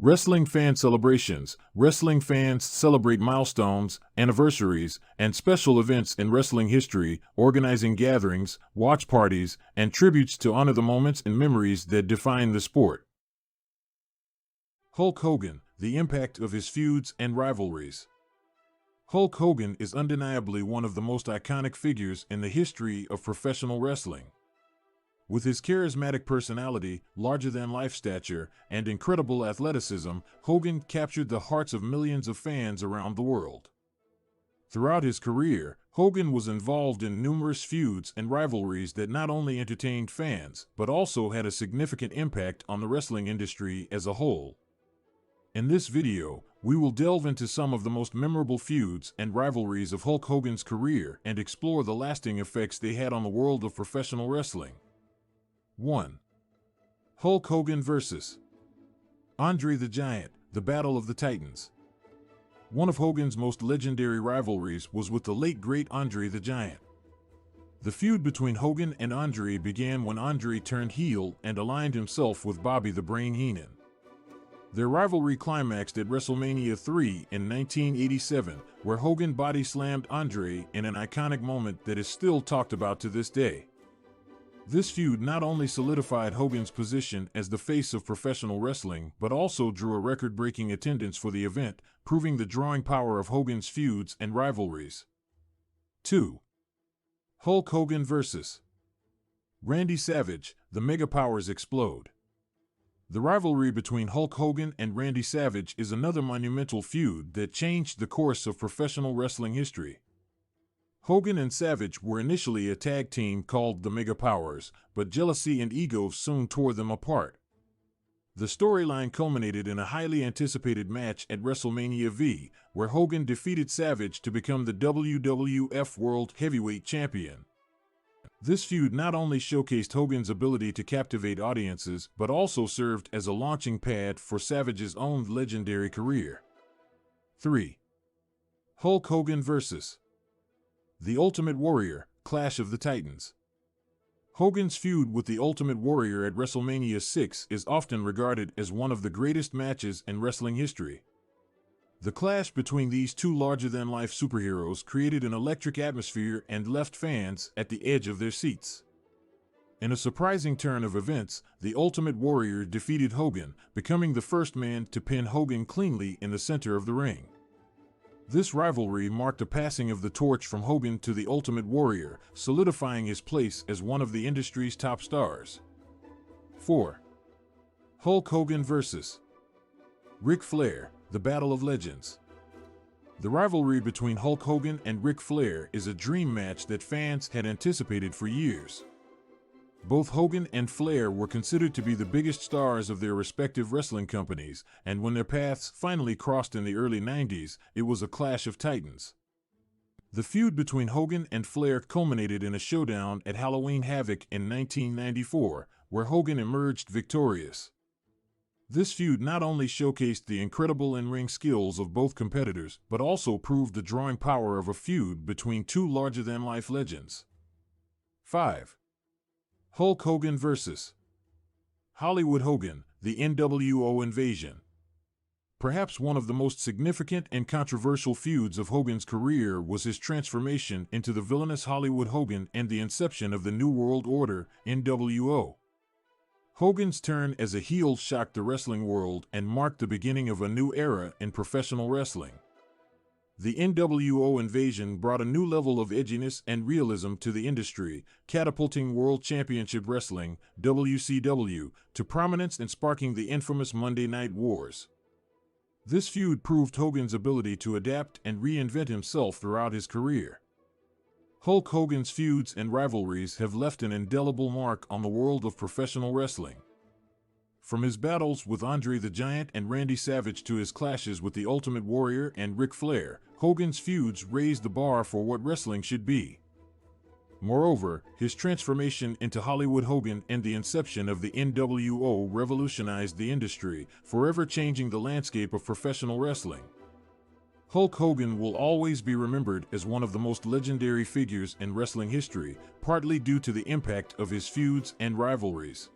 Wrestling fan celebrations. Wrestling fans celebrate milestones, anniversaries, and special events in wrestling history, organizing gatherings, watch parties, and tributes to honor the moments and memories that define the sport. Hulk Hogan, the impact of his feuds and rivalries. Hulk Hogan is undeniably one of the most iconic figures in the history of professional wrestling. With his charismatic personality, larger-than-life stature, and incredible athleticism, Hogan captured the hearts of millions of fans around the world. Throughout his career, Hogan was involved in numerous feuds and rivalries that not only entertained fans, but also had a significant impact on the wrestling industry as a whole. In this video, we will delve into some of the most memorable feuds and rivalries of Hulk Hogan's career and explore the lasting effects they had on the world of professional wrestling. 1. Hulk Hogan vs. Andre the Giant, the Battle of the Titans. One of Hogan's most legendary rivalries was with the late great Andre the Giant. The feud between Hogan and Andre began when Andre turned heel and aligned himself with Bobby the Brain Heenan. Their rivalry climaxed at WrestleMania 3 in 1987, where Hogan body-slammed Andre in an iconic moment that is still talked about to this day. This feud not only solidified Hogan's position as the face of professional wrestling, but also drew a record-breaking attendance for the event, proving the drawing power of Hogan's feuds and rivalries. 2. Hulk Hogan vs. Randy Savage, the Mega Powers Explode. The rivalry between Hulk Hogan and Randy Savage is another monumental feud that changed the course of professional wrestling history. Hogan and Savage were initially a tag team called the Mega Powers, but jealousy and ego soon tore them apart. The storyline culminated in a highly anticipated match at WrestleMania V, where Hogan defeated Savage to become the WWF World Heavyweight Champion. This feud not only showcased Hogan's ability to captivate audiences, but also served as a launching pad for Savage's own legendary career. 3. Hulk Hogan vs. The Ultimate Warrior, Clash of the Titans. Hogan's feud with the Ultimate Warrior at WrestleMania 6 is often regarded as one of the greatest matches in wrestling history. The clash between these two larger-than-life superheroes created an electric atmosphere and left fans at the edge of their seats. In a surprising turn of events, the Ultimate Warrior defeated Hogan, becoming the first man to pin Hogan cleanly in the center of the ring. This rivalry marked a passing of the torch from Hogan to the Ultimate Warrior, solidifying his place as one of the industry's top stars. 4. Hulk Hogan vs. Ric Flair, the Battle of Legends. The rivalry between Hulk Hogan and Ric Flair is a dream match that fans had anticipated for years. Both Hogan and Flair were considered to be the biggest stars of their respective wrestling companies, and when their paths finally crossed in the early 90s, it was a clash of titans. The feud between Hogan and Flair culminated in a showdown at Halloween Havoc in 1994, where Hogan emerged victorious. This feud not only showcased the incredible in-ring skills of both competitors, but also proved the drawing power of a feud between two larger-than-life legends. 5. Hulk Hogan vs. Hollywood Hogan, the NWO Invasion. Perhaps one of the most significant and controversial feuds of Hogan's career was his transformation into the villainous Hollywood Hogan and the inception of the New World Order, NWO. Hogan's turn as a heel shocked the wrestling world and marked the beginning of a new era in professional wrestling. The NWO Invasion brought a new level of edginess and realism to the industry, catapulting World Championship Wrestling, WCW, to prominence and sparking the infamous Monday Night Wars. This feud proved Hogan's ability to adapt and reinvent himself throughout his career. Hulk Hogan's feuds and rivalries have left an indelible mark on the world of professional wrestling. From his battles with Andre the Giant and Randy Savage to his clashes with the Ultimate Warrior and Ric Flair, Hogan's feuds raised the bar for what wrestling should be. Moreover, his transformation into Hollywood Hogan and the inception of the NWO revolutionized the industry, forever changing the landscape of professional wrestling. Hulk Hogan will always be remembered as one of the most legendary figures in wrestling history, partly due to the impact of his feuds and rivalries.